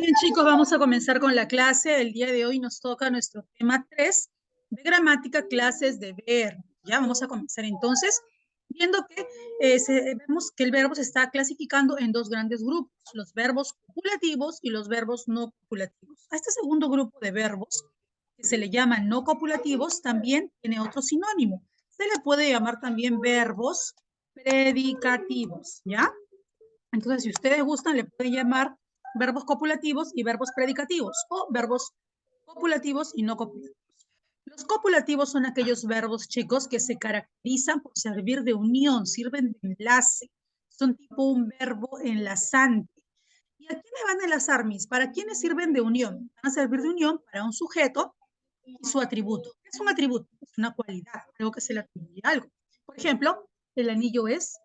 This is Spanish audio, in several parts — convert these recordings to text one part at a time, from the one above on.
Bien, chicos, vamos a comenzar con la clase. El día de hoy nos toca nuestro tema 3 de gramática, clases de verbo. Ya vamos a comenzar entonces viendo que vemos que el verbo se está clasificando en dos grandes grupos, los verbos copulativos y los verbos no copulativos. A este segundo grupo de verbos, que se le llaman no copulativos, también tiene otro sinónimo. Se le puede llamar también verbos predicativos, ¿ya? Entonces, si ustedes gustan, le pueden llamar verbos copulativos y verbos predicativos o verbos copulativos y no copulativos. Los copulativos son aquellos verbos, chicos, que se caracterizan por servir de unión, sirven de enlace. Son tipo un verbo enlazante. ¿Y a quiénes van a enlazar, mis? ¿Para quiénes sirven de unión? Van a servir de unión para un sujeto y su atributo. ¿Qué es un atributo? Es una cualidad, algo que se le atribuye a algo. Por ejemplo, el anillo es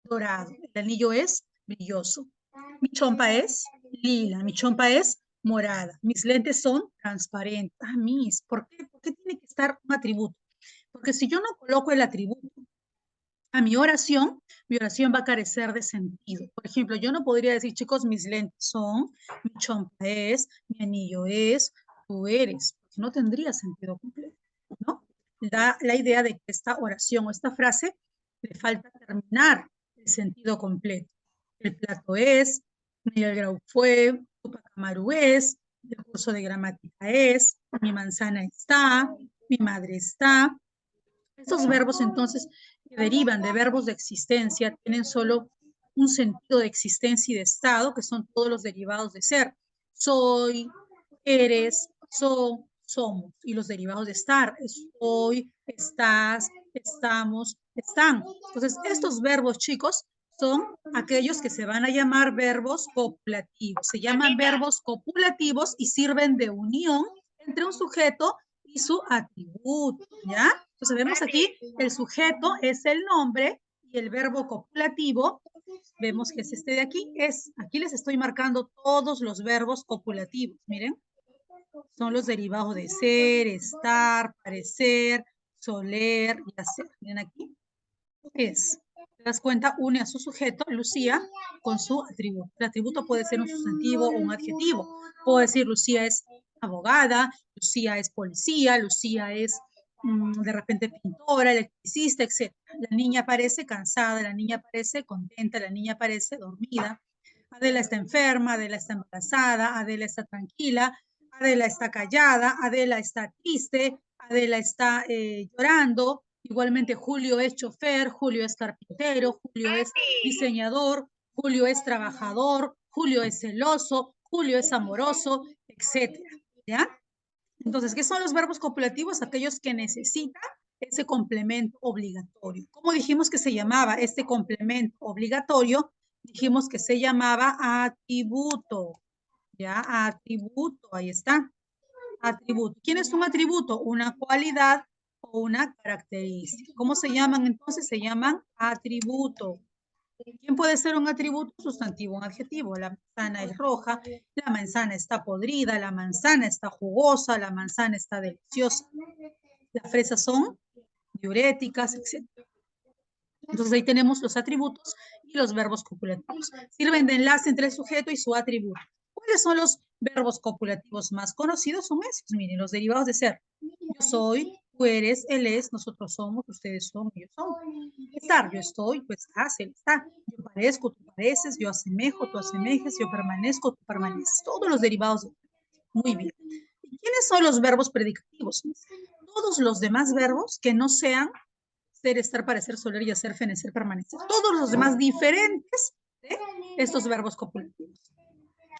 dorado, el anillo es brilloso. Mi chompa es lila, mi chompa es morada. Mis lentes son transparentes. Ah, mis, ¿por qué tiene que estar un atributo? Porque si yo no coloco el atributo a mi oración va a carecer de sentido. Por ejemplo, yo no podría decir, chicos, mis lentes son, mi chompa es, mi anillo es, tú eres, porque no tendría sentido completo, ¿no? Da la idea de que esta oración o esta frase le falta terminar el sentido completo. El plato es, Miguel Grau fue, Tupac Amaru es, el curso de gramática es, mi manzana está, mi madre está. Estos verbos entonces que derivan de verbos de existencia tienen solo un sentido de existencia y de estado, que son todos los derivados de ser. Soy, eres, somos. Y los derivados de estar. Estoy, estás, estamos, están. Entonces, estos verbos, chicos, son aquellos que se van a llamar verbos copulativos. Se llaman verbos copulativos y sirven de unión entre un sujeto y su atributo, ¿ya? Entonces vemos aquí, el sujeto es el nombre y el verbo copulativo, vemos que es este de aquí, aquí les estoy marcando todos los verbos copulativos, miren, son los derivados de ser, estar, parecer, soler y hacer. Miren aquí, es. ¿Te das cuenta? Une a su sujeto, Lucía, con su atributo. El atributo puede ser un sustantivo o un adjetivo. Puedo decir, Lucía es abogada, Lucía es policía, Lucía es de repente pintora, electricista, etc. La niña parece cansada, la niña parece contenta, la niña parece dormida. Adela está enferma, Adela está embarazada, Adela está tranquila, Adela está callada, Adela está triste, Adela está llorando. Igualmente Julio es chofer, Julio es carpintero, Julio es diseñador, Julio es trabajador, Julio es celoso, Julio es amoroso, etcétera. ¿Ya? Entonces, ¿qué son los verbos copulativos? Aquellos que necesitan ese complemento obligatorio. ¿Cómo dijimos que se llamaba este complemento obligatorio? Dijimos que se llamaba atributo. ¿Ya? Atributo, ahí está. Atributo. ¿Quién es un atributo? Una cualidad o una característica. ¿Cómo se llaman entonces? Se llaman atributo. ¿Quién puede ser un atributo? Sustantivo, un adjetivo. La manzana es roja, la manzana está podrida, la manzana está jugosa, la manzana está deliciosa. Las fresas son diuréticas, etc. Entonces ahí tenemos los atributos y los verbos copulativos. Sirven de enlace entre el sujeto y su atributo. ¿Cuáles son los verbos copulativos más conocidos? Son esos, miren, los derivados de ser. Yo soy, tú eres, él es, nosotros somos, ustedes son, ellos son. Estar, yo estoy, tú estás, él está. Yo parezco, tú pareces, yo asemejo, tú asemejes, yo permanezco, tú permaneces. Todos los derivados de muy bien. ¿Y quiénes son los verbos predicativos? Todos los demás verbos que no sean ser, estar, parecer, soler y hacer, fenecer, permanecer. Todos los demás diferentes de estos verbos copulativos.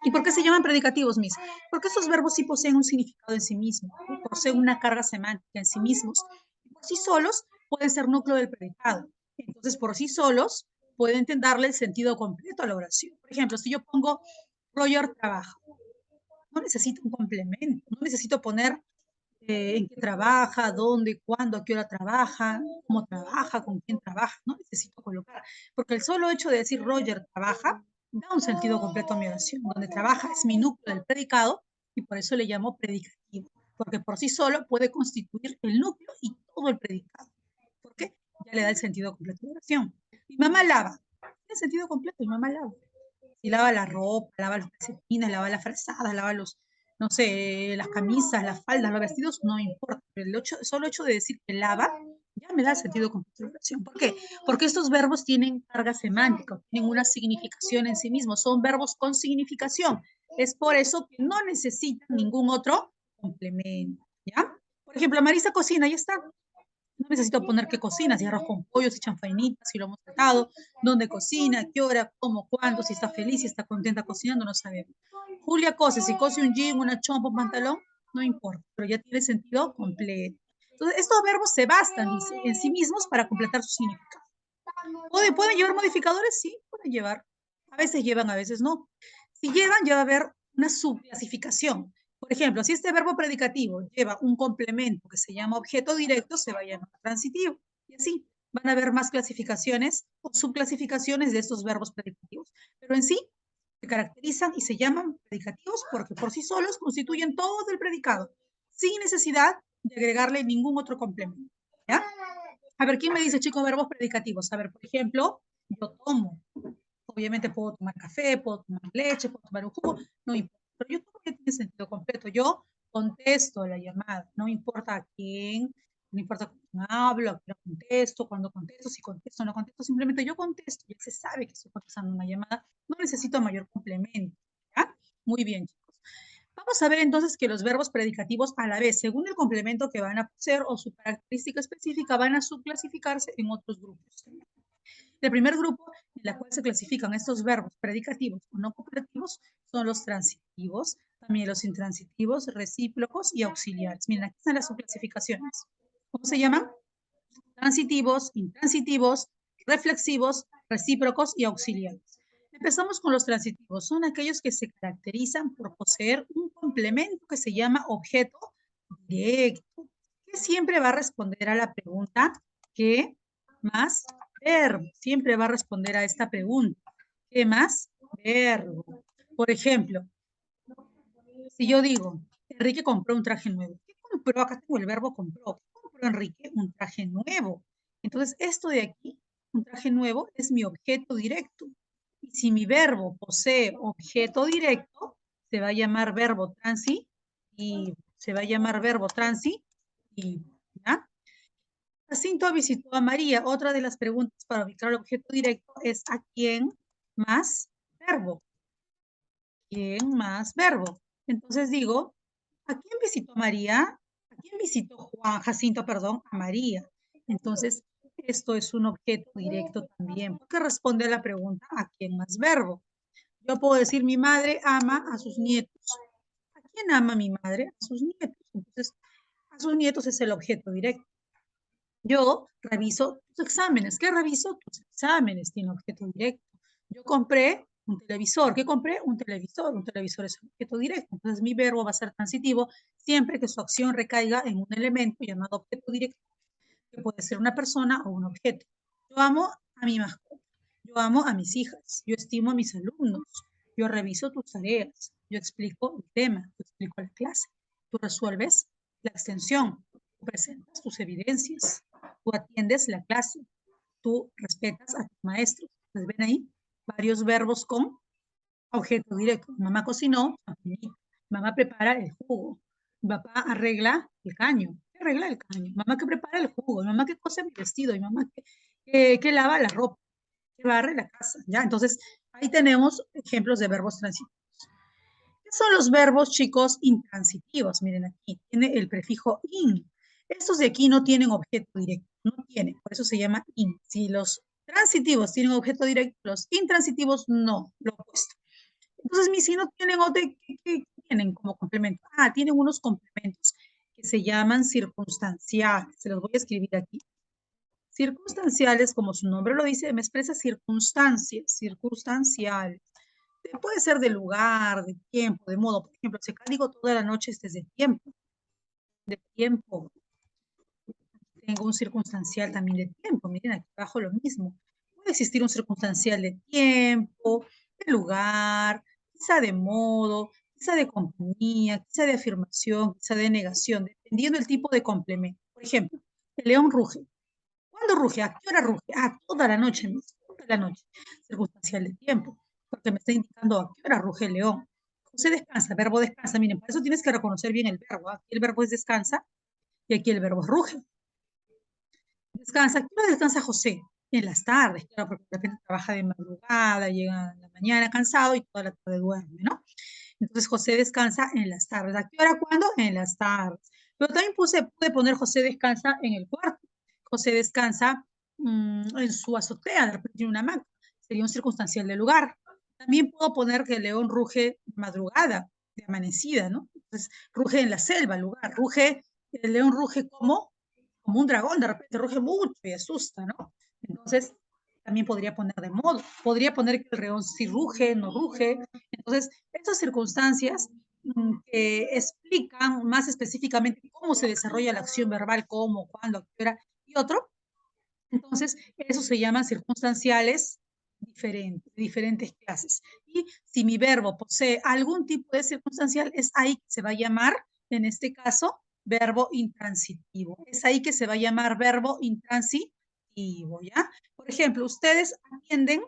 ¿Y por qué se llaman predicativos, mis? Porque estos verbos sí poseen un significado en sí mismos, ¿no? Poseen una carga semántica en sí mismos. Por sí solos pueden ser núcleo del predicado. Entonces, por sí solos pueden darle el sentido completo a la oración. Por ejemplo, si yo pongo Roger trabaja, no necesito un complemento, no necesito poner en qué trabaja, dónde, cuándo, a qué hora trabaja, cómo trabaja, con quién trabaja, no necesito colocar, porque el solo hecho de decir Roger trabaja da un sentido completo a mi oración, donde trabaja es mi núcleo del predicado y por eso le llamo predicativo, porque por sí solo puede constituir el núcleo y todo el predicado, porque ya le da el sentido completo a la oración. Mi mamá lava, tiene sentido completo, mi mamá lava. Si lava la ropa, lava los calcetines, lava las frazadas, lava los, no sé, las camisas, las faldas, los vestidos, no importa. Pero solo hecho de decir que lava, ya me da sentido completo de oración. ¿Por qué? Porque estos verbos tienen carga semántica, tienen una significación en sí mismos, son verbos con significación. Es por eso que no necesitan ningún otro complemento, ¿ya? Por ejemplo, Marisa cocina, ya está. No necesito poner qué cocina, si arroz con pollo, si chanfainitas, si lo hemos tratado, dónde cocina, qué hora, cómo, cuándo, si está feliz, si está contenta cocinando, no sabemos. Julia cose, si cose un jean, una chompa, un pantalón, no importa, pero ya tiene sentido completo. Entonces, estos verbos se bastan en sí mismos para completar su significado. ¿Pueden llevar modificadores? Sí, pueden llevar. A veces llevan, a veces no. Si llevan, ya va a haber una subclasificación. Por ejemplo, si este verbo predicativo lleva un complemento que se llama objeto directo, se va a llamar transitivo. Y así van a haber más clasificaciones o subclasificaciones de estos verbos predicativos. Pero en sí, se caracterizan y se llaman predicativos porque por sí solos constituyen todo el predicado, sin necesidad de agregarle ningún otro complemento. ¿Ya? A ver, ¿quién me dice, chicos, verbos predicativos? A ver, por ejemplo, yo tomo. Obviamente puedo tomar café, puedo tomar leche, puedo tomar un jugo, no importa. Pero yo tomo ya tiene sentido completo. Yo contesto la llamada, no importa a quién, no importa con quién hablo, a quién contesto, cuando contesto, si contesto o no contesto, simplemente yo contesto, ya se sabe que estoy contestando una llamada, no necesito mayor complemento. ¿Ya? Muy bien, chicos. Vamos a ver entonces que los verbos predicativos a la vez, según el complemento que van a poseer o su característica específica, van a subclasificarse en otros grupos. El primer grupo en el cual se clasifican estos verbos predicativos o no cooperativos son los transitivos, también los intransitivos, recíprocos y auxiliares. Miren, aquí están las subclasificaciones. ¿Cómo se llaman? Transitivos, intransitivos, reflexivos, recíprocos y auxiliares. Empezamos con los transitivos. Son aquellos que se caracterizan por poseer un complemento que se llama objeto directo, que siempre va a responder a la pregunta ¿qué más verbo? Siempre va a responder a esta pregunta. ¿Qué más verbo? Por ejemplo, si yo digo, Enrique compró un traje nuevo. ¿Qué compró? Acá tengo el verbo compró. ¿Qué compró Enrique? Un traje nuevo. Entonces, esto de aquí, un traje nuevo, es mi objeto directo. Y si mi verbo posee objeto directo, se va a llamar verbo transitivo. Se va a llamar verbo transitivo. ¿Ya? Jacinto visitó a María. Otra de las preguntas para ubicar el objeto directo es ¿a quién más verbo? ¿Quién más verbo? Entonces digo, ¿a quién visitó María? ¿A quién visitó Jacinto, perdón, a María? Entonces, esto es un objeto directo también, porque responde a la pregunta, ¿a quién más verbo? Yo puedo decir, mi madre ama a sus nietos. ¿A quién ama mi madre? A sus nietos. Entonces, a sus nietos es el objeto directo. Yo reviso tus exámenes. ¿Qué reviso? Tus exámenes, tiene objeto directo. Yo compré un televisor. ¿Qué compré? Un televisor. Un televisor es un objeto directo. Entonces mi verbo va a ser transitivo siempre que su acción recaiga en un elemento llamado objeto directo, que puede ser una persona o un objeto. Yo amo a mi mascota. Yo amo a mis hijas. Yo estimo a mis alumnos. Yo reviso tus tareas. Yo explico el tema. Yo explico la clase. Tú resuelves la extensión. Tú presentas tus evidencias. Tú atiendes la clase. Tú respetas a tus maestros. Entonces, ven ahí varios verbos con objeto directo. Mamá cocinó, mamá prepara el jugo, papá arregla el caño. ¿Qué arregla el caño? Mamá que prepara el jugo, mamá que cose mi vestido, y mamá que lava la ropa, que barre la casa. ¿Ya? Entonces, ahí tenemos ejemplos de verbos transitivos. ¿Qué son los verbos, chicos, intransitivos? Miren aquí, tiene el prefijo in. Estos de aquí no tienen objeto directo, no tienen, por eso se llama in. Si los transitivos tienen objeto directo, los intransitivos no, lo opuesto. Entonces, mis si no tienen ¿qué tienen como complemento? Ah, tienen unos complementos que se llaman circunstanciales. Se los voy a escribir aquí. Circunstanciales, como su nombre lo dice, me expresa circunstancias, circunstanciales. Puede ser de lugar, de tiempo, de modo. Por ejemplo, si acá digo toda la noche, este es de tiempo. De tiempo. Tengo un circunstancial también de tiempo. Miren, aquí abajo lo mismo. Puede existir un circunstancial de tiempo, de lugar, quizá de modo, quizá de compañía, quizá de afirmación, quizá de negación, dependiendo del tipo de complemento. Por ejemplo, el león ruge. ¿Cuándo ruge? ¿A qué hora ruge? Ah, toda la noche, toda la noche. Circunstancial de tiempo. porque me está indicando a qué hora ruge el león. José descansa, verbo descansa. Miren, para eso tienes que reconocer bien el verbo. Aquí el verbo es descansa y aquí el verbo es ruge. Descansa. ¿Qué hora descansa José? En las tardes, claro, porque de repente trabaja de madrugada, llega en la mañana cansado y toda la tarde duerme, ¿no? Entonces José descansa en las tardes. ¿A qué hora? ¿Cuándo? En las tardes. Pero también pude poner José descansa en el cuarto. José descansa en su azotea, de repente en una hamaca. Sería un circunstancial del lugar. También puedo poner que el león ruge de madrugada, de amanecida, ¿no? Entonces ruge en la selva, lugar. Ruge, el león ruge como un dragón, de repente ruge mucho y asusta, ¿no? Entonces también podría poner de modo. Podría poner que el león sí ruge, no ruge. Entonces, estas circunstancias que explican más específicamente cómo se desarrolla la acción verbal, cómo, cuándo, a qué hora y otro. Entonces, eso se llaman circunstanciales diferentes, diferentes clases. Y si mi verbo posee algún tipo de circunstancial, es ahí que se va a llamar, en este caso, verbo intransitivo. Es ahí que se va a llamar verbo intransitivo, ¿ya? Por ejemplo, ustedes atienden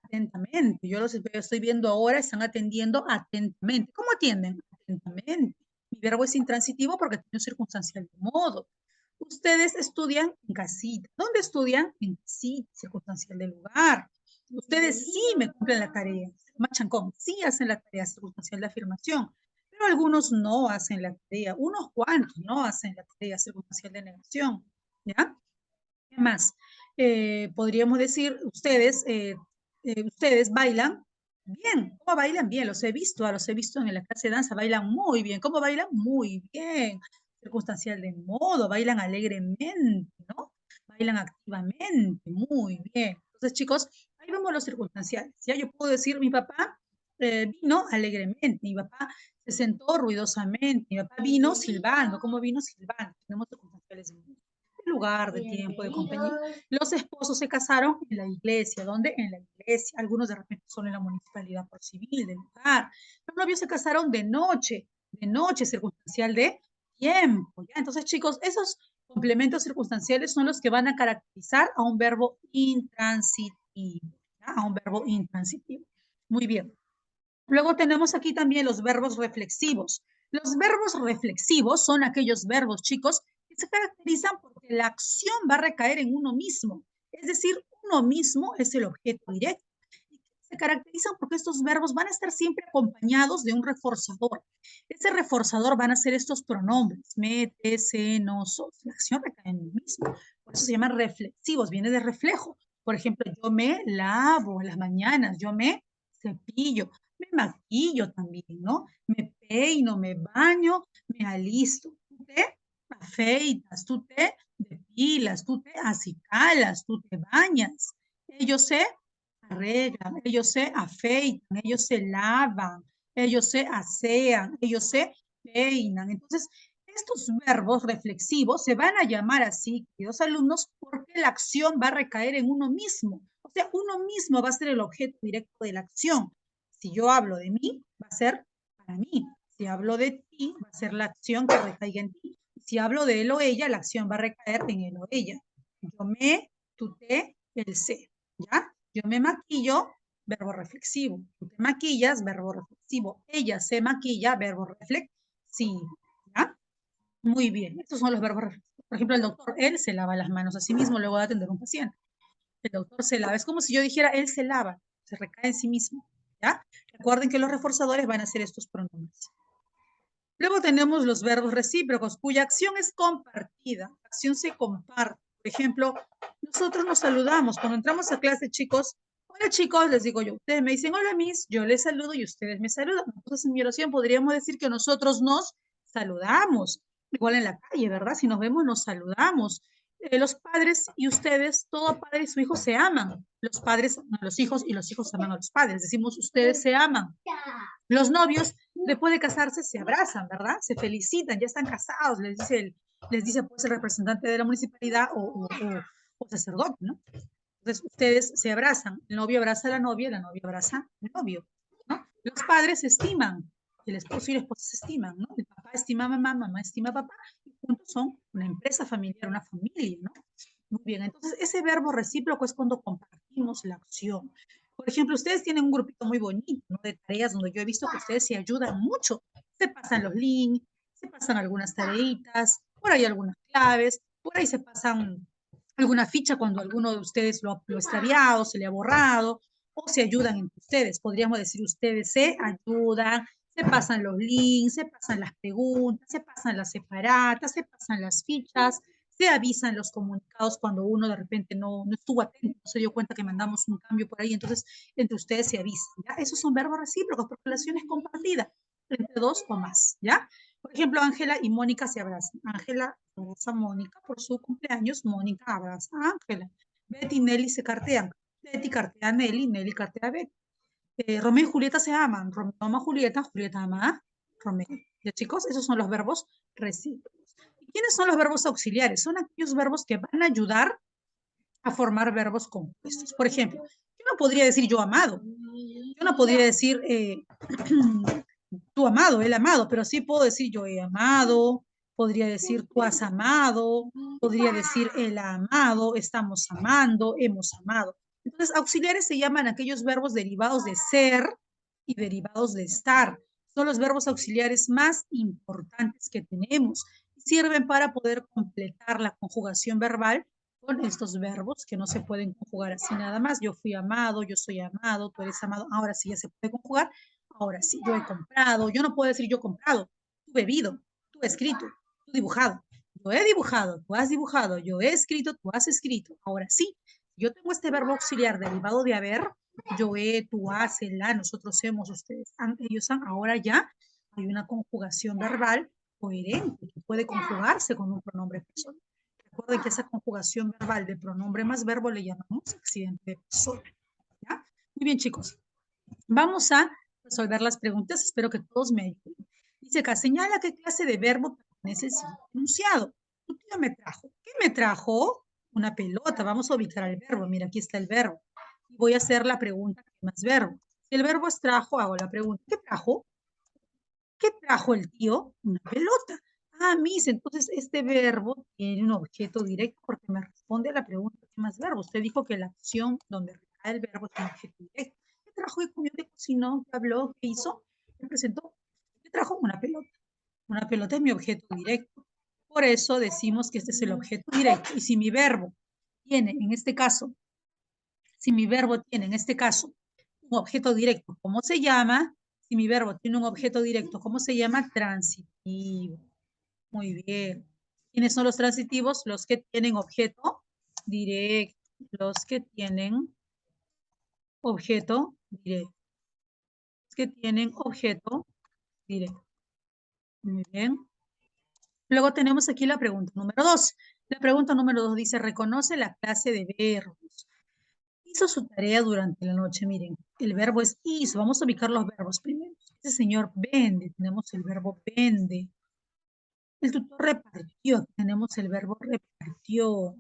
atentamente. Yo los estoy viendo ahora, están atendiendo atentamente. ¿Cómo atienden? Atentamente. Mi verbo es intransitivo porque tiene un circunstancial de modo. Ustedes estudian en casita. ¿Dónde estudian? En casita, circunstancial de lugar. Ustedes sí me cumplen la tarea. Machancón, sí hacen la tarea circunstancial de afirmación, pero algunos no hacen la tarea. Unos cuantos no hacen la tarea circunstancial de negación. ¿Ya? ¿Qué más? Podríamos decir, ustedes bailan bien. ¿Cómo bailan? Bien, los he visto en la clase de danza, bailan muy bien. ¿Cómo bailan? Muy bien. Circunstancial de modo, bailan alegremente, ¿no? Bailan activamente, muy bien. Entonces, chicos, ahí vemos los circunstanciales. Ya yo puedo decir, mi papá vino alegremente, mi papá se sentó ruidosamente, mi papá vino silbando. ¿Cómo vino silbando? Tenemos circunstanciales de lugar, de tiempo, de compañía. Los esposos se casaron en la iglesia. ¿Dónde? En la iglesia. Algunos de repente son en la municipalidad por civil, del lugar. Los novios se casaron de noche, circunstancial de tiempo. ¿Ya? Entonces, chicos, esos complementos circunstanciales son los que van a caracterizar a un verbo intransitivo. ¿Ya? A un verbo intransitivo. Muy bien. Luego tenemos aquí también los verbos reflexivos. Los verbos reflexivos son aquellos verbos, chicos, que se caracterizan porque la acción va a recaer en uno mismo. Es decir, uno mismo es el objeto directo. Se caracterizan porque estos verbos van a estar siempre acompañados de un reforzador. Ese reforzador van a ser estos pronombres, me, te, se, no, sos. La acción recae en uno mismo. Por eso se llaman reflexivos, viene de reflejo. Por ejemplo, yo me lavo en las mañanas, yo me cepillo, me maquillo también, ¿no? Me peino, me baño, me alisto. Tú te afeitas, tú te depilas, tú te acicalas, tú te bañas. Ellos se arreglan, ellos se afeitan, ellos se lavan, ellos se asean, ellos se peinan. Entonces, estos verbos reflexivos se van a llamar así, queridos alumnos, porque la acción va a recaer en uno mismo. O sea, uno mismo va a ser el objeto directo de la acción. Si yo hablo de mí, va a ser para mí. Si hablo de ti, va a ser la acción que recaiga en ti. Si hablo de él o ella, la acción va a recaer en él o ella. Yo me, tú te, él se. ¿Ya? Yo me maquillo, verbo reflexivo. Tú te maquillas, verbo reflexivo. Ella se maquilla, verbo reflexivo. ¿Ya? Muy bien. Estos son los verbos reflexivos. Por ejemplo, el doctor, él se lava las manos a sí mismo luego de atender a un paciente. El doctor se lava. Es como si yo dijera, él se lava, se recae en sí mismo. ¿Ya? Recuerden que los reforzadores van a ser estos pronombres. Luego tenemos los verbos recíprocos, cuya acción es compartida. La acción se comparte. Por ejemplo, nosotros nos saludamos. Cuando entramos a clase, chicos, hola chicos, les digo yo. Ustedes me dicen hola Miss, yo les saludo y ustedes me saludan. Entonces, en mi oración podríamos decir que nosotros nos saludamos. Igual en la calle, ¿verdad? Si nos vemos, nos saludamos. Los padres y ustedes, todo padre y su hijo se aman. Los padres aman a los hijos y los hijos aman a los padres. Decimos, ustedes se aman. Los novios, después de casarse, se abrazan, ¿verdad? Se felicitan, ya están casados, les dice pues el representante de la municipalidad o sacerdote, ¿no? Entonces, ustedes se abrazan, el novio abraza a la novia abraza al novio, ¿no? Los padres se estiman, el esposo y la esposa se estiman, ¿no? El papá estima a mamá, mamá estima a papá, y juntos son una empresa familiar, una familia, ¿no? Muy bien, entonces ese verbo recíproco es cuando compartimos la acción. Por ejemplo, ustedes tienen un grupito muy bonito, ¿no? De tareas donde yo he visto que ustedes se ayudan mucho. Se pasan los links, se pasan algunas tareitas, por ahí algunas claves, por ahí se pasan alguna ficha cuando alguno de ustedes lo ha extraviado, se le ha borrado, o se ayudan entre ustedes. Podríamos decir, ustedes se ayudan, se pasan los links, se pasan las preguntas, se pasan las separatas, se pasan las fichas, se avisan los comunicados cuando uno de repente no estuvo atento, no se dio cuenta que mandamos un cambio por ahí, entonces entre ustedes se avisan, ¿ya? Esos son verbos recíprocos, porque relación es compartida entre dos o más, ¿ya? Por ejemplo, Ángela y Mónica se abrazan. Ángela abraza a Mónica por su cumpleaños, Mónica abraza a Ángela. Betty y Nelly se cartean. Betty cartea a Nelly, Nelly cartea a Betty. Romeo y Julieta se aman. Romeo ama a Julieta, Julieta ama a Romeo. ¿Ya, chicos? Esos son los verbos recíprocos. ¿Y quiénes son los verbos auxiliares? Son aquellos verbos que van a ayudar a formar verbos compuestos. Por ejemplo, yo no podría decir yo amado. Yo no podría decir tú amado, él amado, pero sí puedo decir yo he amado, podría decir tú has amado, podría decir él ha amado, estamos amando, hemos amado. Entonces, auxiliares se llaman aquellos verbos derivados de ser y derivados de estar. Son los verbos auxiliares más importantes que tenemos. Sirven para poder completar la conjugación verbal con estos verbos que no se pueden conjugar así nada más. Yo fui amado, yo soy amado, tú eres amado. Ahora sí ya se puede conjugar. Ahora sí, yo he comprado. Yo no puedo decir yo he comprado. Tú bebido, tú escrito, tú dibujado. Yo he dibujado, tú has dibujado. Yo he escrito, tú has escrito. Ahora sí, yo tengo este verbo auxiliar derivado de haber. Yo he, tú has, él ha, nosotros hemos, ustedes han, ellos han. Ahora ya hay una conjugación verbal coherente que puede conjugarse con un pronombre personal. Recuerden que esa conjugación verbal de pronombre más verbo le llamamos accidente de persona. ¿Ya? Muy bien, chicos. Vamos a resolver las preguntas. Espero que todos me ayuden. Dice acá, señala qué clase de verbo pertenece el enunciado. Tu tía me trajo. ¿Qué me trajo? Una pelota. Vamos a ubicar al verbo. Mira, aquí está el verbo. Y voy a hacer la pregunta, ¿qué más verbo? Si el verbo es trajo, hago la pregunta, ¿qué trajo? ¿Qué trajo el tío? Una pelota. Ah, mis, entonces este verbo tiene un objeto directo porque me responde a la pregunta, ¿qué más verbo? Usted dijo que la acción donde recae el verbo tiene un objeto directo. ¿Qué trajo? ¿Qué comió? ¿Qué cocinó? ¿Qué habló? ¿Qué hizo? ¿Qué presentó? ¿Qué trajo? Una pelota. Una pelota es mi objeto directo. Por eso decimos que este es el objeto directo. Y si mi verbo tiene, en este caso, si mi verbo tiene, en este caso, un objeto directo, ¿cómo se llama? Si mi verbo tiene un objeto directo, ¿cómo se llama? Transitivo. Muy bien. ¿Quiénes son los transitivos? Los que tienen objeto directo. Los que tienen objeto directo. Los que tienen objeto directo. Muy bien. Luego tenemos aquí la pregunta número 2. La pregunta número 2 dice, reconoce la clase de verbos. Hizo su tarea durante la noche. Miren, el verbo es hizo. Vamos a ubicar los verbos primero. Ese señor vende. Tenemos el verbo vende. El tutor repartió. Tenemos el verbo repartió.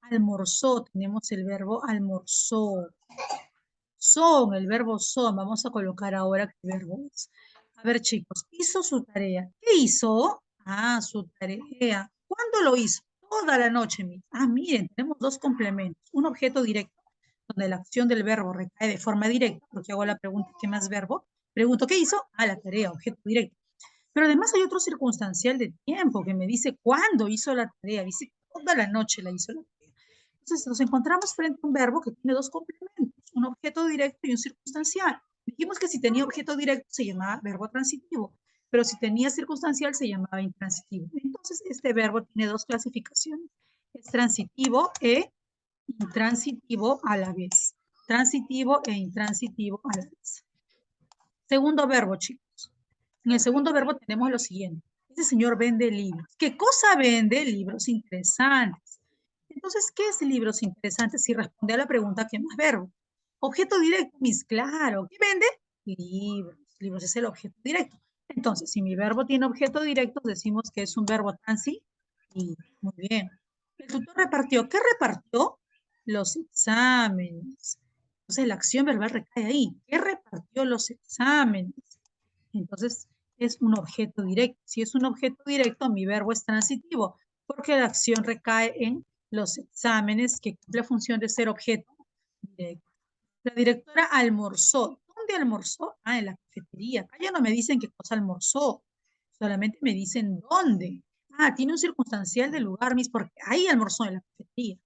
Almorzó. Tenemos el verbo almorzó. Son, el verbo son. Vamos a colocar ahora qué verbo es. A ver, chicos, hizo su tarea. ¿Qué hizo? Ah, su tarea. ¿Cuándo lo hizo? Toda la noche. Ah, miren, tenemos dos complementos. Un objeto directo, donde la acción del verbo recae de forma directa, porque hago la pregunta, ¿qué más verbo? Pregunto, ¿qué hizo? Ah, la tarea, objeto directo. Pero además hay otro circunstancial de tiempo que me dice cuándo hizo la tarea. Dice toda la noche la hizo la tarea. Entonces nos encontramos frente a un verbo que tiene dos complementos, un objeto directo y un circunstancial. Dijimos que si tenía objeto directo se llamaba verbo transitivo, pero si tenía circunstancial se llamaba intransitivo. Entonces este verbo tiene dos clasificaciones, es transitivo e intransitivo a la vez. Transitivo e intransitivo a la vez. Segundo verbo, chicos. En el segundo verbo tenemos lo siguiente. Este señor vende libros. ¿Qué cosa vende? Libros interesantes. Entonces, ¿qué es libros interesantes? Si responde a la pregunta, ¿qué más verbo? Objeto directo, mis, claro. ¿Qué vende? Libros. Libros es el objeto directo. Entonces, si mi verbo tiene objeto directo, decimos que es un verbo transitivo. Muy bien. El tutor repartió. ¿Qué repartió? Los exámenes. Entonces, la acción verbal recae ahí. ¿Qué repartió los exámenes? Entonces, es un objeto directo. Si es un objeto directo, mi verbo es transitivo, porque la acción recae en los exámenes que cumple la función de ser objeto directo. La directora almorzó. ¿Dónde almorzó? Ah, en la cafetería. Acá ya no me dicen qué cosa almorzó. Solamente me dicen dónde. Ah, tiene un circunstancial de lugar, Miss, porque ahí almorzó en la cafetería.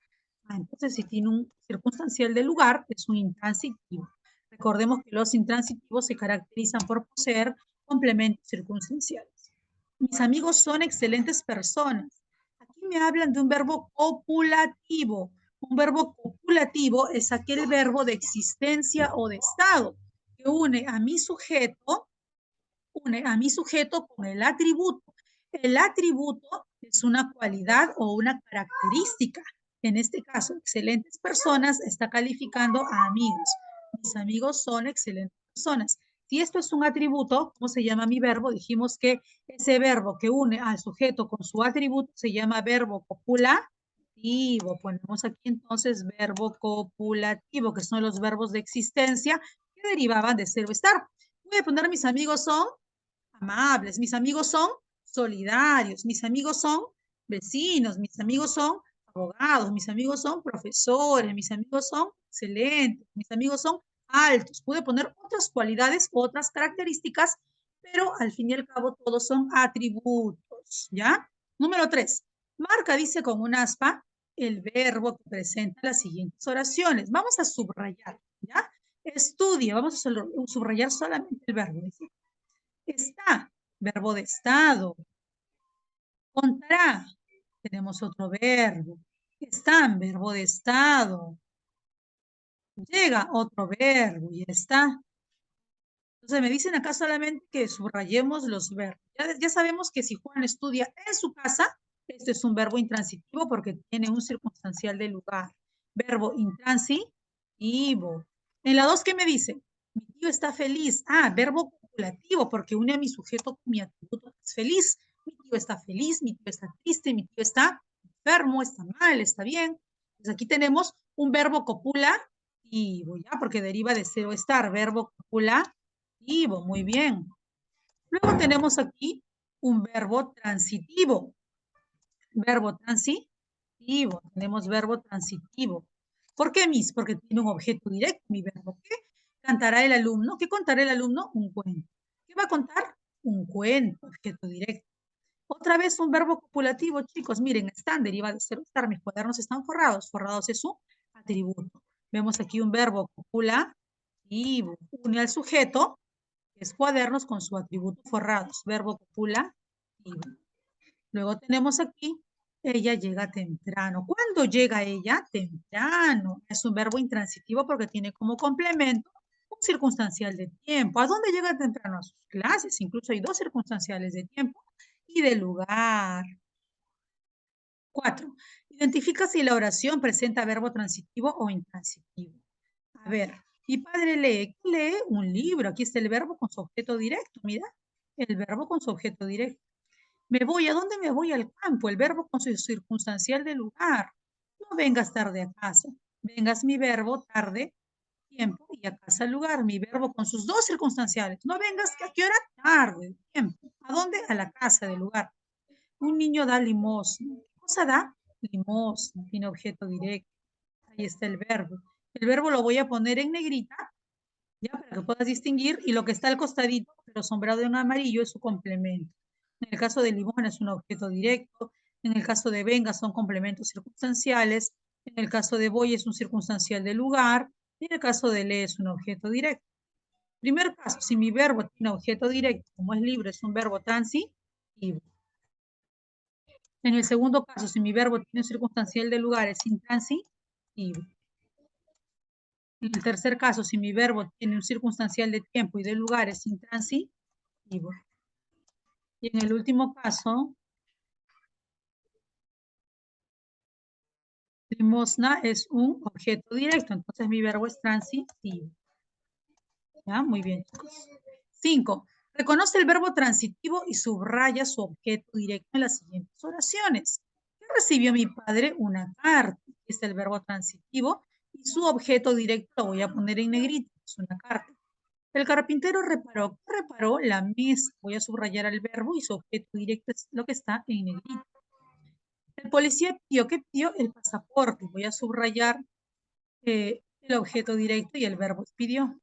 Ah, entonces si tiene un circunstancial de lugar, es un intransitivo. Recordemos que los intransitivos se caracterizan por poseer complementos circunstanciales. Mis amigos son excelentes personas. Aquí me hablan de un verbo copulativo. Un verbo copulativo es aquel verbo de existencia o de estado que une a mi sujeto con el atributo. El atributo es una cualidad o una característica. En este caso, excelentes personas está calificando a amigos. Mis amigos son excelentes personas. Si esto es un atributo, ¿cómo se llama mi verbo? Dijimos que ese verbo que une al sujeto con su atributo se llama verbo copulativo. Ponemos aquí entonces verbo copulativo, que son los verbos de existencia que derivaban de ser o estar. Voy a poner mis amigos son amables, mis amigos son solidarios, mis amigos son vecinos, mis amigos son abogados, mis amigos son profesores, mis amigos son excelentes, mis amigos son altos. Pude poner otras cualidades, otras características, pero al fin y al cabo todos son atributos, ¿ya? Número 3. Marca, dice con un aspa, el verbo que presenta las siguientes oraciones. Vamos a subrayar, ¿ya? Estudia, vamos a subrayar solamente el verbo. Dice, está, verbo de estado. Contará, tenemos otro verbo. Están, verbo de estado. Llega otro verbo y está. Entonces me dicen acá solamente que subrayemos los verbos. Ya sabemos que si Juan estudia en su casa, este es un verbo intransitivo porque tiene un circunstancial de lugar. Verbo intransitivo. En la 2, ¿qué me dice? Mi tío está feliz. Ah, verbo copulativo porque une a mi sujeto con mi atributo que es feliz. Mi tío está feliz, mi tío está triste, mi tío está enfermo, está mal, está bien. Entonces aquí tenemos un verbo copulativo, ¿ya? Porque deriva de ser o estar. Verbo copulativo, muy bien. Luego tenemos aquí un verbo transitivo. Verbo transitivo. Tenemos verbo transitivo. ¿Por qué, Miss? Porque tiene un objeto directo, mi verbo. ¿Qué cantará el alumno? ¿Qué contará el alumno? Un cuento. ¿Qué va a contar? Un cuento, objeto directo. Otra vez un verbo copulativo, chicos. Miren, están, deriva de ser o estar. Mis cuadernos están forrados. Forrados es su atributo. Vemos aquí un verbo copulativo. Une al sujeto, que es cuadernos, con su atributo forrados. Verbo copulativo. Luego tenemos aquí, ella llega temprano. ¿Cuándo llega ella? Temprano. Es un verbo intransitivo porque tiene como complemento un circunstancial de tiempo. ¿A dónde llega temprano? A sus clases. Incluso hay 2 circunstanciales de tiempo y de lugar. 4. Identifica si la oración presenta verbo transitivo o intransitivo. A ver, mi padre lee. ¿Qué lee? Un libro. Aquí está el verbo con su objeto directo. Mira, el verbo con su objeto directo. Me voy, ¿a dónde me voy? Al campo, el verbo con su circunstancial de lugar. No vengas tarde a casa. Vengas mi verbo tarde, tiempo, y a casa lugar. Mi verbo con sus 2 circunstanciales. No vengas, ¿a qué hora? Tarde, tiempo. ¿A dónde? A la casa del lugar. Un niño da limosna. ¿Qué cosa da? Limosna. Tiene objeto directo. Ahí está el verbo. El verbo lo voy a poner en negrita, ya para que puedas distinguir, y lo que está al costadito, pero sombreado en amarillo, es su complemento. En el caso de limón es un objeto directo, en el caso de venga son complementos circunstanciales, en el caso de voy es un circunstancial de lugar, y en el caso de le es un objeto directo. Primer caso, si mi verbo tiene objeto directo, como es libre, es un verbo transitivo. En el segundo caso, si mi verbo tiene un circunstancial de lugar, es intransitivo. En el tercer caso, si mi verbo tiene un circunstancial de tiempo y de lugar, es intransitivo. Y en el último caso, limosna es un objeto directo, entonces mi verbo es transitivo. ¿Ya? Muy bien, chicos. 5. Reconoce el verbo transitivo y subraya su objeto directo en las siguientes oraciones. ¿Qué recibió mi padre? Una carta. Es el verbo transitivo y su objeto directo lo voy a poner en negrito, es una carta. El carpintero reparó. ¿Qué reparó? La mesa. Voy a subrayar el verbo y su objeto directo es lo que está en negrito. El policía pidió, ¿qué pidió? El pasaporte. Voy a subrayar el el objeto directo y el verbo es pidió.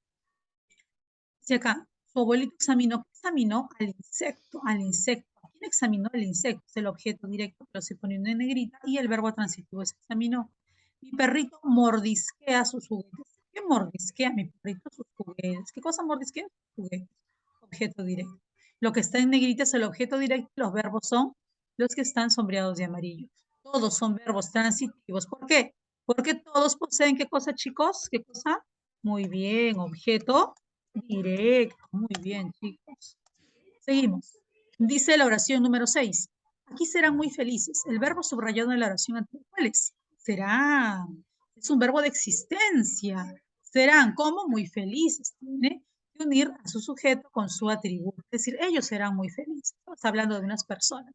Dice acá, su abuelito examinó, ¿qué examinó? Al insecto, al insecto. ¿Quién examinó el insecto? Es el objeto directo, pero se pone en negrita, y el verbo transitivo es examinó. Mi perrito mordisquea sus juguetes. ¿Qué mordisquea mi perrito? Sus juguetes. ¿Qué cosa mordisquea? Juguetes. Objeto directo. Lo que está en negrita es el objeto directo, los verbos son los que están sombreados de amarillo. Todos son verbos transitivos. ¿Por qué? Porque todos poseen, ¿qué cosa, chicos? ¿Qué cosa? Muy bien, objeto directo. Muy bien, chicos. Seguimos. Dice la oración número 6. Aquí serán muy felices. El verbo subrayado en la oración anterior, ¿cuál es? Serán. Es un verbo de existencia. Serán como muy felices. Tiene que unir a su sujeto con su atributo. Es decir, ellos serán muy felices. Estamos hablando de unas personas.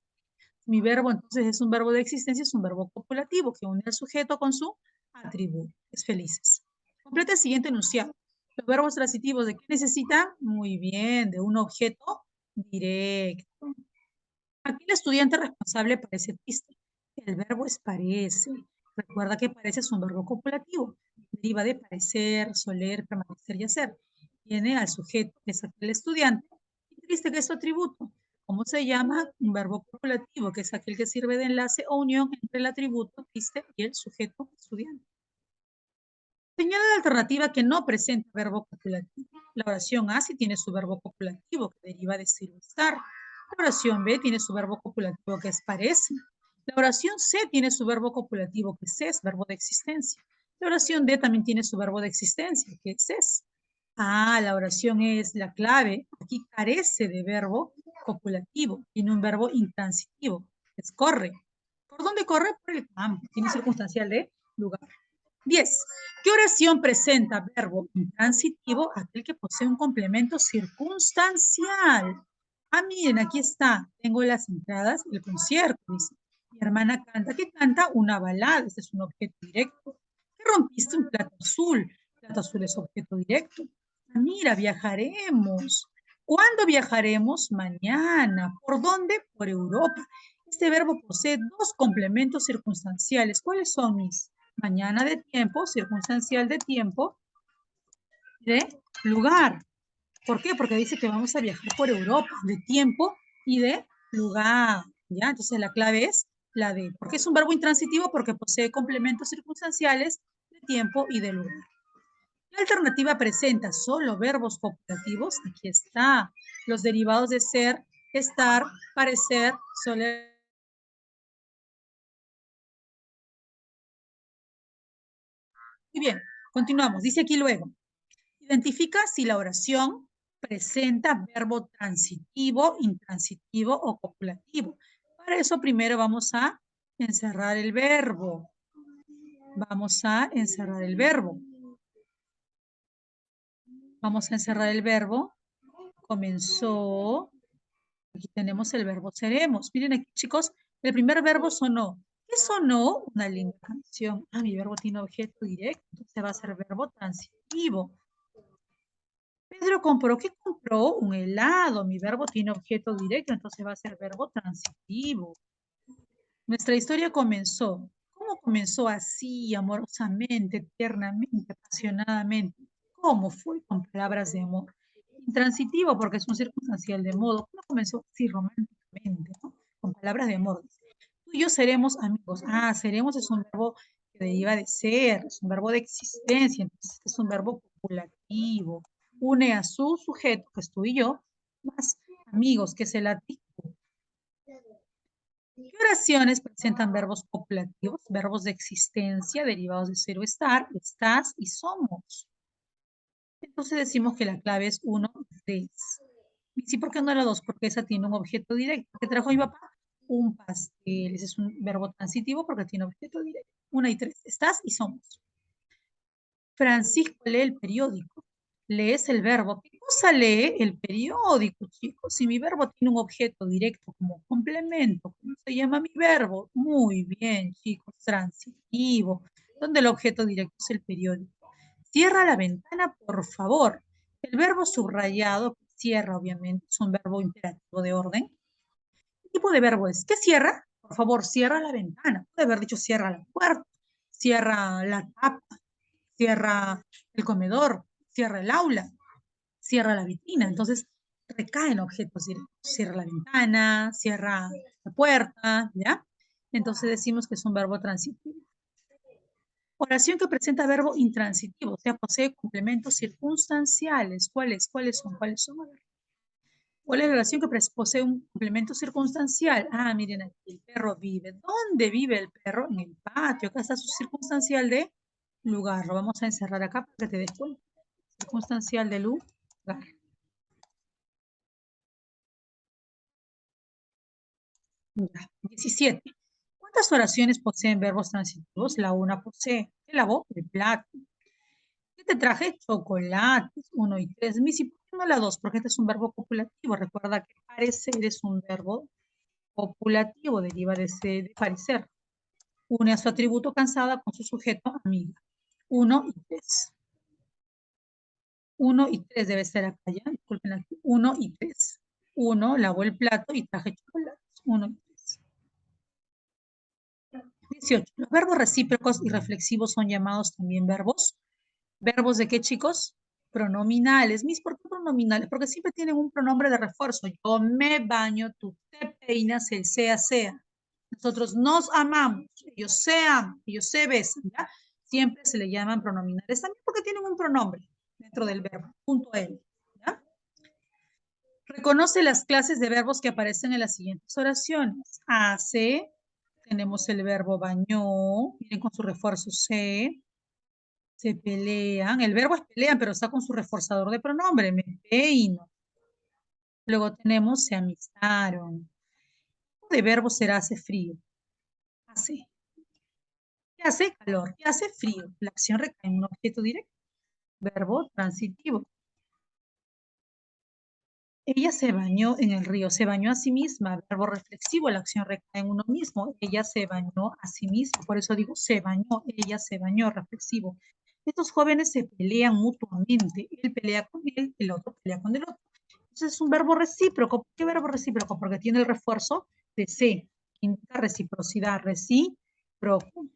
Mi verbo entonces es un verbo de existencia, es un verbo copulativo que une al sujeto con su atributo. Es felices. Completa el siguiente enunciado. Los verbos transitivos, ¿de qué necesitan? Muy bien, de un objeto directo. Aquí el estudiante responsable parece triste. El verbo es parece. Recuerda que parece es un verbo copulativo. Deriva de parecer, soler, permanecer y hacer. Tiene al sujeto, que es aquel estudiante, y triste, que es su atributo. ¿Cómo se llama? Un verbo copulativo, que es aquel que sirve de enlace o unión entre el atributo triste y el sujeto estudiante. Señala la alternativa que no presenta verbo copulativo. La oración A sí tiene su verbo copulativo, que deriva de ser o estar. La oración B tiene su verbo copulativo, que es parece. La oración C tiene su verbo copulativo, que es verbo de existencia. La oración D también tiene su verbo de existencia, que es. Ah, la oración es la clave. Aquí carece de verbo copulativo. Tiene un verbo intransitivo, que es corre. ¿Por dónde corre? Por el campo. Tiene circunstancial de lugar. 10. ¿Qué oración presenta verbo intransitivo? Aquel que posee un complemento circunstancial. Ah, miren, aquí está. Tengo las entradas del concierto. Dice. Mi hermana canta. ¿Qué canta? Una balada. Este es un objeto directo. ¿Qué rompiste? Un plato azul. El plato azul es objeto directo. Ah, mira, viajaremos. ¿Cuándo viajaremos? Mañana. ¿Por dónde? Por Europa. Este verbo posee dos complementos circunstanciales. ¿Cuáles son mis? Mañana de tiempo, circunstancial de tiempo, de lugar. ¿Por qué? Porque dice que vamos a viajar por Europa, de tiempo y de lugar. ¿Ya? Entonces la clave es la de, ¿por qué es un verbo intransitivo? Porque posee complementos circunstanciales de tiempo y de lugar. La alternativa presenta solo verbos copulativos. Aquí está. Los derivados de ser, estar, parecer, soler. Muy bien, continuamos. Dice aquí luego. Identifica si la oración presenta verbo transitivo, intransitivo o copulativo. Para eso primero vamos a encerrar el verbo. Vamos a encerrar el verbo. Vamos a encerrar el verbo. Comenzó. Aquí tenemos el verbo seremos. Miren aquí, chicos, el primer verbo sonó. ¿Qué sonó? Una linda canción. Ah, mi verbo tiene objeto directo. Entonces va a ser verbo transitivo. Pedro compró. ¿Qué compró? Un helado. Mi verbo tiene objeto directo, entonces va a ser verbo transitivo. Nuestra historia comenzó. ¿Cómo comenzó? Así, amorosamente, tiernamente, apasionadamente. ¿Cómo fue? Con palabras de amor. Intransitivo, porque es un circunstancial de modo. ¿Cómo comenzó? Sí, románticamente, ¿no? Con palabras de amor. Tú y yo seremos amigos. Ah, seremos es un verbo que deriva de ser, es un verbo de existencia, entonces es un verbo copulativo. Une a su sujeto, que es tú y yo, más amigos, que es el artículo. ¿Qué oraciones presentan verbos copulativos? Verbos de existencia derivados de ser o estar, estás y somos. Entonces decimos que la clave es 1 y 3. ¿Y sí, por qué no la 2? Porque esa tiene un objeto directo. ¿Qué trajo mi papá? Un pastel. Ese es un verbo transitivo porque tiene objeto directo. 1 y 3. Estás y somos. Francisco lee el periódico. Lees el verbo. ¿Qué cosa lee el periódico, chicos? Si mi verbo tiene un objeto directo como complemento, ¿cómo se llama mi verbo? Muy bien, chicos, transitivo, donde el objeto directo es el periódico. Cierra la ventana, por favor. El verbo subrayado, cierra, obviamente, es un verbo imperativo de orden. ¿Qué tipo de verbo es? ¿Qué cierra? Por favor, cierra la ventana. Puede haber dicho cierra la puerta, cierra la tapa. cierra el comedor, cierra el aula, cierra la vitrina. Entonces, recaen objetos directos. Cierra la ventana, cierra la puerta, ¿ya? Entonces decimos que es un verbo transitivo. Oración que presenta verbo intransitivo, o sea, posee complementos circunstanciales. ¿Cuáles? ¿Cuáles son? ¿Cuáles son? A ver. ¿Cuál es la oración que posee un complemento circunstancial? Ah, miren aquí, el perro vive. ¿Dónde vive el perro? En el patio. Acá está su circunstancial de lugar. Lo vamos a encerrar acá para que te des cuenta. Circunstancial de lugar. Ya. 17. ¿Cuántas oraciones poseen verbos transitivos? La una posee. ¿Qué lavó? El plato. ¿Qué te traje? Chocolates. 1 y 3. Missy, ¿por qué no la 2? Porque este es un verbo copulativo. Recuerda que parecer es un verbo copulativo, deriva de parecer. Une a su atributo cansada con su sujeto amiga. 1 y 3. 1 y 3 debe ser acá ya. Disculpen aquí. 1 y 3. 1, lavó el plato y traje chocolates. 1 y 3. 18. Los verbos recíprocos y reflexivos son llamados también verbos. ¿Verbos de qué, chicos? Pronominales. Mis, ¿por qué pronominales? Porque siempre tienen un pronombre de refuerzo. Yo me baño, tú te peinas, el sea, sea. Nosotros nos amamos, ellos se aman, ellos se besan, ¿ya? Siempre se le llaman pronominales también porque tienen un pronombre dentro del verbo, punto L, ¿ya? Reconoce las clases de verbos que aparecen en las siguientes oraciones. Hace, tenemos el verbo bañó, miren con su refuerzo se pelean. El verbo es pelean, pero está con su reforzador de pronombre, me peino. Luego tenemos se amistaron. ¿Qué de verbo será hace frío? Hace. ¿Qué hace? Calor. ¿Qué hace? Frío. La acción recae en un objeto directo. Verbo transitivo. Ella se bañó en el río. Se bañó a sí misma. Verbo reflexivo. La acción recae en uno mismo. Ella se bañó a sí misma. Por eso digo se bañó. Ella se bañó. Reflexivo. Estos jóvenes se pelean mutuamente. Él pelea con él, el otro pelea con el otro. Entonces es un verbo recíproco. ¿Por qué verbo recíproco? Porque tiene el refuerzo de se. Indica reciprocidad. Recíproco.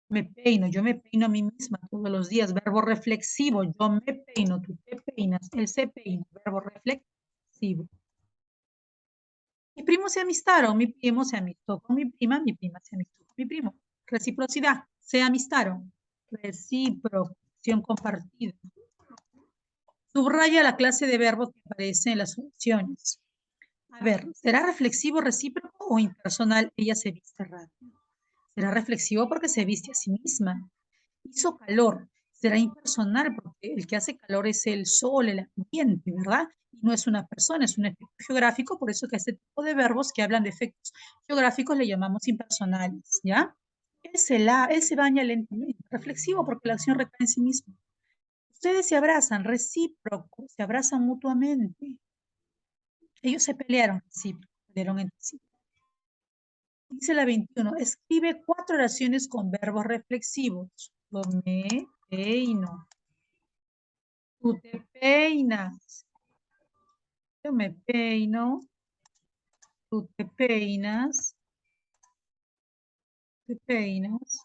Me peino, yo me peino a mí misma todos los días. Verbo reflexivo, yo me peino, tú te peinas, él se peina. Verbo reflexivo. Mis primos se amistaron, mi primo se amistó con mi prima se amistó con mi primo. Reciprocidad, se amistaron. Reciprocación compartida. Subraya la clase de verbos que aparece en las oraciones. A ver, ¿será reflexivo, recíproco o impersonal? Ella se viste rápido. Será reflexivo porque se viste a sí misma. Hizo calor. Será impersonal porque el que hace calor es el sol, el ambiente, ¿verdad? Y no es una persona, es un efecto geográfico, por eso que a este tipo de verbos que hablan de efectos geográficos le llamamos impersonales, ¿ya? Él se baña lentamente, reflexivo porque la acción recae en sí mismo. Ustedes se abrazan, recíproco, se abrazan mutuamente. Ellos se pelearon, sí, pelearon entre sí. Dice la 21, escribe 4 oraciones con verbos reflexivos. Yo me peino. Tú te peinas. Yo me peino. Tú te peinas. Te peinas.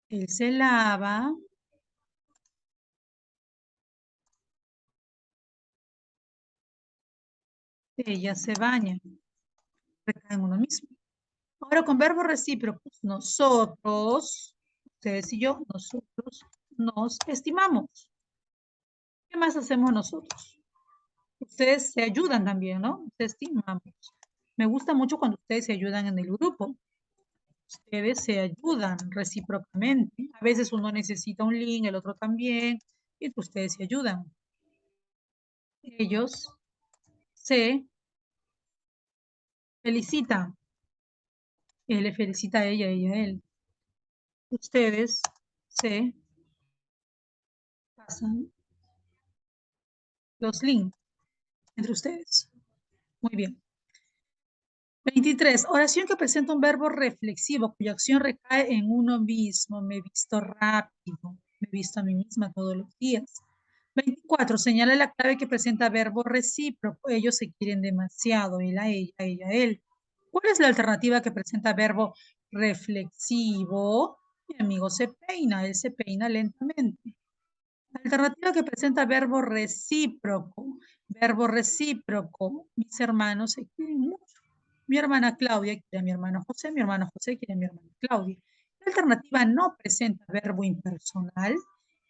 Él se lava. Ella se baña. Recae en uno mismo. Ahora con verbos recíprocos. Nosotros, ustedes y yo, nosotros nos estimamos. ¿Qué más hacemos nosotros? Ustedes se ayudan también, ¿no? Se estimamos. Me gusta mucho cuando ustedes se ayudan en el grupo. Ustedes se ayudan recíprocamente. A veces uno necesita un link, el otro también, y ustedes se ayudan. Ellos se felicitan. Él le felicita a ella a él. Ustedes se pasan los links entre ustedes. Muy bien. 23. Oración que presenta un verbo reflexivo cuya acción recae en uno mismo. Me he visto rápido. Me he visto a mí misma todos los días. 24. Señala la clave que presenta verbo recíproco. Ellos se quieren demasiado. Él a ella a él. ¿Cuál es la alternativa que presenta verbo reflexivo? Mi amigo se peina, él se peina lentamente. Alternativa que presenta verbo recíproco. Verbo recíproco. Mis hermanos se quieren mucho. Mi hermana Claudia quiere a mi hermano José, mi hermano José quiere a mi hermana Claudia. La alternativa no presenta verbo impersonal,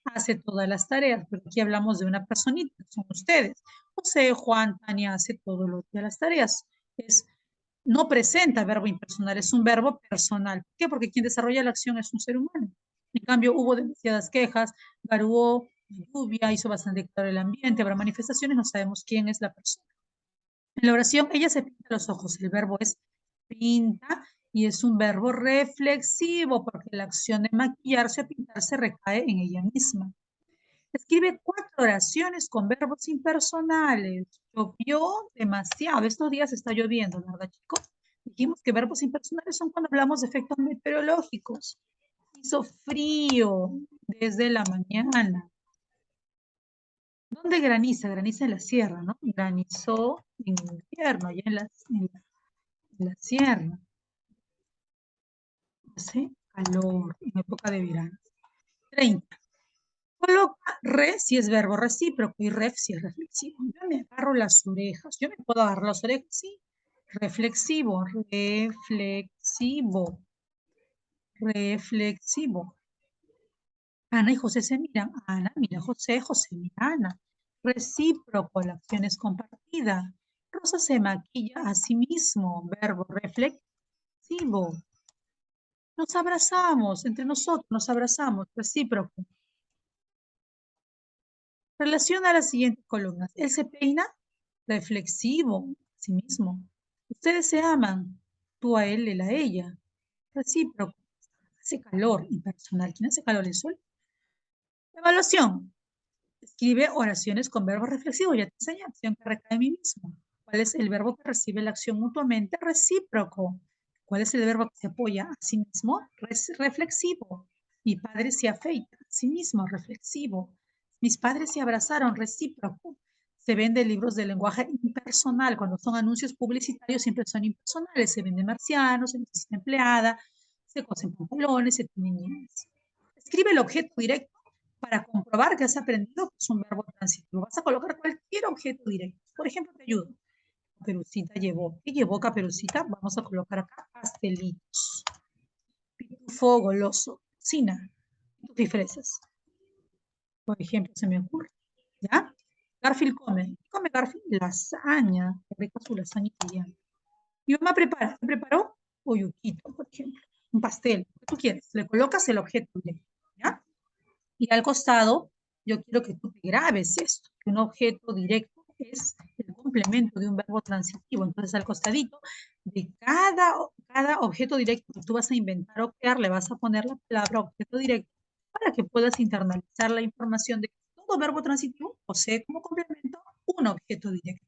hace todas las tareas, pero aquí hablamos de una personita, son ustedes. José, Juan, Tania hace todo lo de las tareas. No presenta verbo impersonal, es un verbo personal. ¿Por qué? Porque quien desarrolla la acción es un ser humano. En cambio, hubo demasiadas quejas, garuó, lluvia, hizo bastante claro el ambiente, habrá manifestaciones, no sabemos quién es la persona. En la oración, ella se pinta los ojos. El verbo es pinta y es un verbo reflexivo porque la acción de maquillarse o pintarse recae en ella misma. Escribe 4 oraciones con verbos impersonales. Llovió demasiado. Estos días está lloviendo, ¿verdad, chicos? Dijimos que verbos impersonales son cuando hablamos de efectos meteorológicos. Hizo frío desde la mañana. ¿Dónde graniza? Graniza en la sierra, ¿no? Granizó en invierno, allá en la sierra. Hace calor en época de verano. 30. Coloca re si es verbo recíproco y ref si es reflexivo. Yo me agarro las orejas. Yo me puedo agarrar las orejas, sí. Reflexivo, reflexivo, reflexivo. Ana y José se miran. Ana mira a José, José mira a Ana. Recíproco, la acción es compartida. Rosa se maquilla a sí mismo. Verbo reflexivo. Nos abrazamos, entre nosotros nos abrazamos. Recíproco. Relaciona las siguientes columnas. Él se peina, reflexivo, a sí mismo. Ustedes se aman, tú a él a ella. Recíproco. Hace calor, impersonal. ¿Quién hace calor? El sol. Evaluación. Escribe oraciones con verbos reflexivos. Ya te enseñé, acción que recae en mí mismo. ¿Cuál es el verbo que recibe la acción mutuamente? Recíproco. ¿Cuál es el verbo que se apoya a sí mismo? Reflexivo. Mi padre se afeita a sí mismo, reflexivo. Mis padres se abrazaron, recíproco. Se venden libros de lenguaje impersonal. Cuando son anuncios publicitarios siempre son impersonales. Se vende marcianos, se necesita empleada, se cosen pantalones, se tienen jeans. Escribe el objeto directo para comprobar que has aprendido que es un verbo transitivo. Vas a colocar cualquier objeto directo. Por ejemplo, te ayudo. Caperucita llevó. ¿Qué llevó Caperucita? Vamos a colocar acá pastelitos. Pitufo goloso. Cocina. Y fresas. Por ejemplo, se me ocurre. ¿Ya? Garfield come. ¿Qué come Garfield? Lasaña. Qué rica su lasaña italiana. Mi mamá prepara. ¿Qué preparó? Oyuquito, por ejemplo. Un pastel. ¿Qué tú quieres? Le colocas el objeto directo. ¿Ya? Y al costado, yo quiero que tú te grabes esto, que un objeto directo es el complemento de un verbo transitivo. Entonces, al costadito de cada objeto directo que tú vas a inventar o crear, le vas a poner la palabra objeto directo para que puedas internalizar la información de que todo verbo transitivo posee como complemento un objeto directo.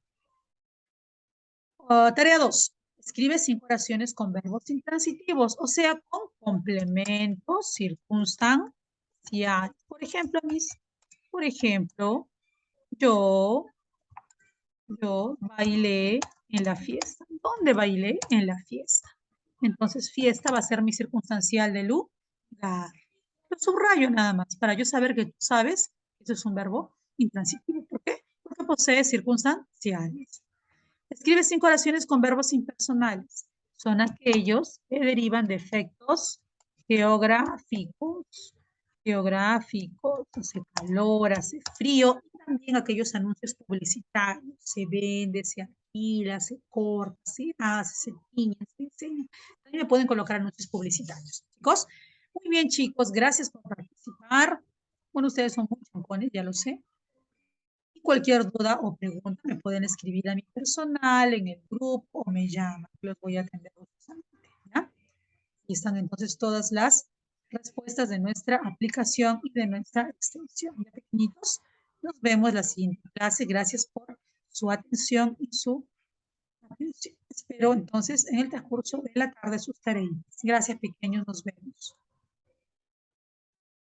Tarea 2. Escribe 5 oraciones con verbos intransitivos, o sea, con complementos circunstanciales. Por ejemplo, yo, yo bailé en la fiesta. ¿Dónde bailé? En la fiesta. Entonces, fiesta va a ser mi circunstancial de lugar. Lo subrayo nada más para yo saber que tú sabes que eso es un verbo intransitivo. ¿Por qué? Porque posee circunstanciales. Escribe 5 oraciones con verbos impersonales. Son aquellos que derivan de efectos geográficos. Hace calor, hace frío, y también aquellos anuncios publicitarios. Se vende, se alquila, se corta, se hace, se tiñe, se enseña. También me pueden colocar anuncios publicitarios. Chicos, muy bien, chicos, gracias por participar. Bueno, ustedes son muy chancones, ya lo sé. Cualquier duda o pregunta me pueden escribir a mi personal, en el grupo o me llaman. Los voy a atender gustosamente, ¿ya? Y están entonces todas las respuestas de nuestra aplicación y de nuestra extensión. Ya pequeñitos, nos vemos la siguiente clase. Gracias por su atención y su atención. Espero entonces en el transcurso de la tarde sus tareas. Gracias, pequeños. Nos vemos.